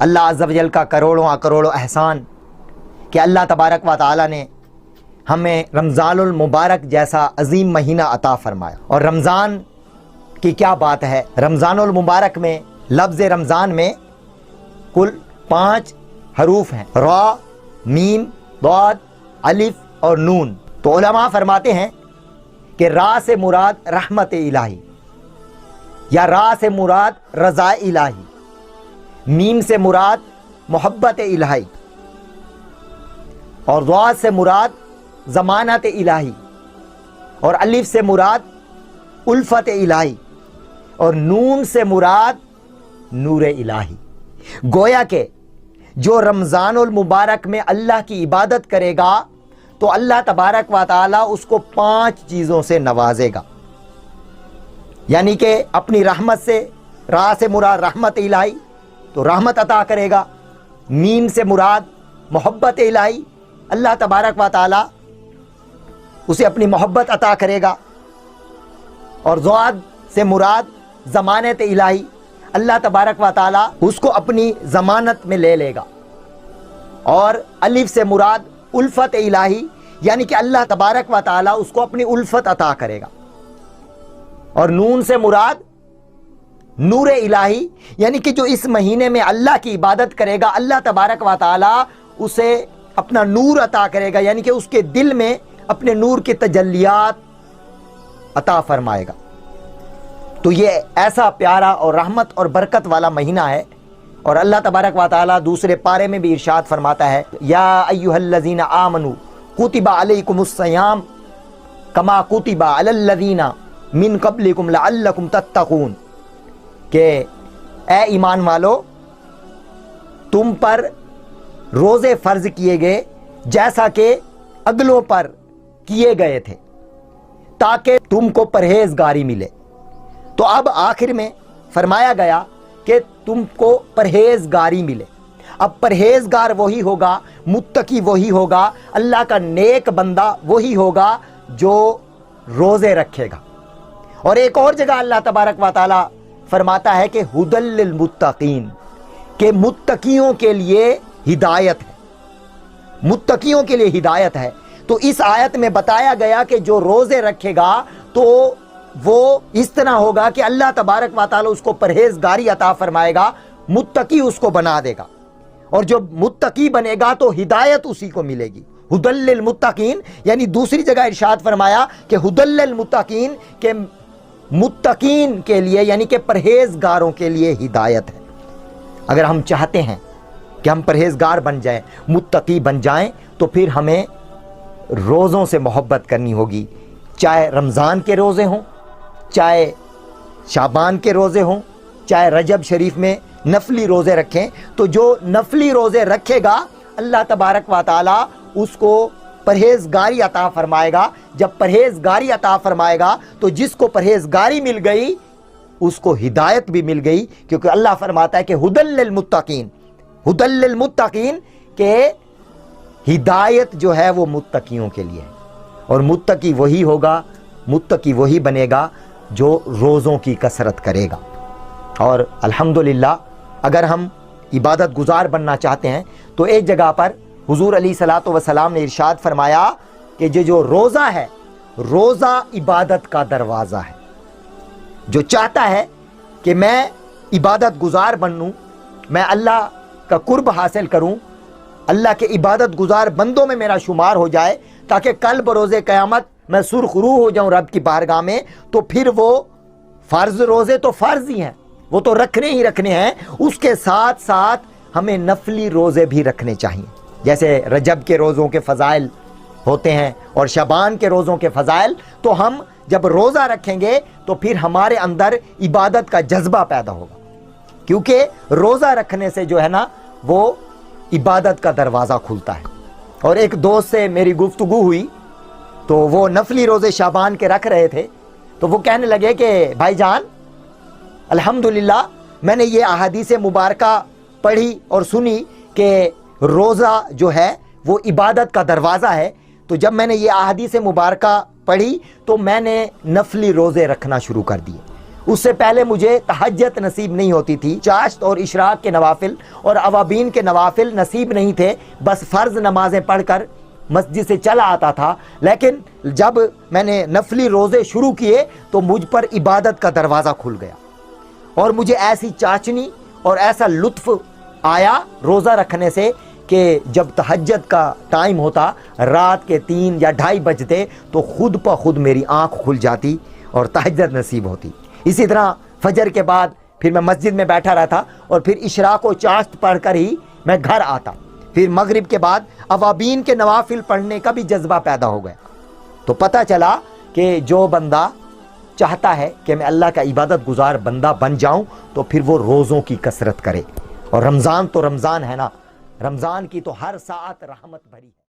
اللہ عز و جل کا کروڑوں احسان کہ اللہ تبارک و تعالی نے ہمیں رمضان المبارک جیسا عظیم مہینہ عطا فرمایا۔ اور رمضان کی کیا بات ہے، رمضان المبارک میں لفظ رمضان میں کل 5 حروف ہیں، را، میم، ضاد، الف اور نون۔ تو علماء فرماتے ہیں کہ را سے مراد رحمت الہی، یا را سے مراد رضا الہی، میم سے مراد محبت الہی، اور ضاد سے مراد ضمانت الہی، اور الف سے مراد الفت الہی، اور نون سے مراد نور الہی۔ گویا کہ جو رمضان المبارک میں اللہ کی عبادت کرے گا تو اللہ تبارک و تعالی اس کو 5 چیزوں سے نوازے گا، یعنی کہ اپنی رحمت سے، را سے مراد رحمت الہی تو رحمت عطا کرے گا، میم سے مراد محبت الہی، اللہ تبارک و تعالی اسے اپنی محبت عطا کرے گا، اور ضاد سے مراد ضمانت الہی، اللہ تبارک و تعالی اس کو اپنی ضمانت میں لے لے گا، اور الف سے مراد الفت الہی، یعنی کہ اللہ تبارک و تعالی اس کو اپنی الفت عطا کرے گا، اور نون سے مراد نور الہی، یعنی کہ جو اس مہینے میں اللہ کی عبادت کرے گا اللہ تبارک و تعالی اسے اپنا نور عطا کرے گا، یعنی کہ اس کے دل میں اپنے نور کی تجلیات عطا فرمائے گا۔ تو یہ ایسا پیارا اور رحمت اور برکت والا مہینہ ہے، اور اللہ تبارک و تعالی دوسرے پارے میں بھی ارشاد فرماتا ہے، یا ایھا الذین آمنوا کتب علیکم الصیام کما کتب علی الذین من قبلکم لعلکم تتقون، کہ اے ایمان والو تم پر روزے فرض کیے گئے جیسا کہ اگلوں پر کیے گئے تھے تاکہ تم کو پرہیزگاری ملے۔ تو اب آخر میں فرمایا گیا کہ تم کو پرہیزگاری ملے۔ اب پرہیزگار وہی ہوگا، متقی وہی ہوگا، اللہ کا نیک بندہ وہی ہوگا جو روزے رکھے گا۔ اور ایک اور جگہ اللہ تبارک و تعالی فرماتا ہے کہ ھدی للمتقین، کہ متقیوں کے لیے ہدایت ہے، متقیوں کے لیے ہدایت ہے۔ تو اس آیت میں بتایا گیا کہ جو روزے رکھے گا تو وہ اس طرح ہوگا کہ اللہ تبارک و تعالی اس کو پرہیزگاری عطا فرمائے گا، متقی اس کو بنا دے گا، اور جو متقی بنے گا تو ہدایت اسی کو ملے گی۔ ھدی للمتقین، یعنی دوسری جگہ ارشاد فرمایا کہ ھدی للمتقین، کہ متقین کے لیے یعنی کہ پرہیزگاروں کے لیے ہدایت ہے۔ اگر ہم چاہتے ہیں کہ ہم پرہیزگار بن جائیں، متقی بن جائیں، تو پھر ہمیں روزوں سے محبت کرنی ہوگی، چاہے رمضان کے روزے ہوں، چاہے شعبان کے روزے ہوں، چاہے رجب شریف میں نفلی روزے رکھیں۔ تو جو نفلی روزے رکھے گا اللہ تبارک و تعالی اس کو پرہیزگاری عطا فرمائے گا۔ جب پرہیزگاری عطا فرمائے گا تو جس کو پرہیزگاری مل گئی اس کو ہدایت بھی مل گئی، کیونکہ اللہ فرماتا ہے کہ ھدی للمتقین، ھدی للمتقین، کہ ہدایت جو ہے وہ متقیوں کے لیے ہے، اور متقی وہی ہوگا، متقی وہی بنے گا جو روزوں کی کثرت کرے گا۔ اور الحمدللہ اگر ہم عبادت گزار بننا چاہتے ہیں تو ایک جگہ پر حضور علیہ الصلوۃ والسلام نے ارشاد فرمایا کہ جو روزہ ہے، روزہ عبادت کا دروازہ ہے۔ جو چاہتا ہے کہ میں عبادت گزار بنوں، میں اللہ کا قرب حاصل کروں، اللہ کے عبادت گزار بندوں میں میرا شمار ہو جائے، تاکہ کل بروز قیامت میں سرخ روح ہو جاؤں رب کی بارگاہ میں، تو پھر وہ فرض روزے تو فرض ہی ہیں، وہ تو رکھنے ہی رکھنے ہیں، اس کے ساتھ ساتھ ہمیں نفلی روزے بھی رکھنے چاہیے، جیسے رجب کے روزوں کے فضائل ہوتے ہیں اور شعبان کے روزوں کے فضائل۔ تو ہم جب روزہ رکھیں گے تو پھر ہمارے اندر عبادت کا جذبہ پیدا ہوگا، کیونکہ روزہ رکھنے سے جو ہے نا وہ عبادت کا دروازہ کھلتا ہے۔ اور ایک دوست سے میری گفتگو ہوئی تو وہ نفلی روزے شعبان کے رکھ رہے تھے، تو وہ کہنے لگے کہ بھائی جان الحمدللہ میں نے یہ احادیث مبارکہ پڑھی اور سنی کہ روزہ جو ہے وہ عبادت کا دروازہ ہے، تو جب میں نے یہ احادیث مبارکہ پڑھی تو میں نے نفلی روزے رکھنا شروع کر دیے، اس سے پہلے مجھے تہجد نصیب نہیں ہوتی تھی، چاشت اور اشراق کے نوافل اور اوابین کے نوافل نصیب نہیں تھے، بس فرض نمازیں پڑھ کر مسجد سے چلا آتا تھا۔ لیکن جب میں نے نفلی روزے شروع کیے تو مجھ پر عبادت کا دروازہ کھل گیا، اور مجھے ایسی چاچنی اور ایسا لطف آیا روزہ رکھنے سے کہ جب تہجد کا ٹائم ہوتا، رات کے 3 یا 2:30 بجتے، تو خود بخود میری آنکھ کھل جاتی اور تہجد نصیب ہوتی۔ اسی طرح فجر کے بعد پھر میں مسجد میں بیٹھا رہتا اور پھر اشراق و چاشت پڑھ کر ہی میں گھر آتا۔ پھر مغرب کے بعد اوابین کے نوافل پڑھنے کا بھی جذبہ پیدا ہو گیا۔ تو پتہ چلا کہ جو بندہ چاہتا ہے کہ میں اللہ کا عبادت گزار بندہ بن جاؤں تو پھر وہ روزوں کی کثرت کرے، اور رمضان تو رمضان ہے نا، رمضان کی تو ہر ساعت رحمت بھری ہے۔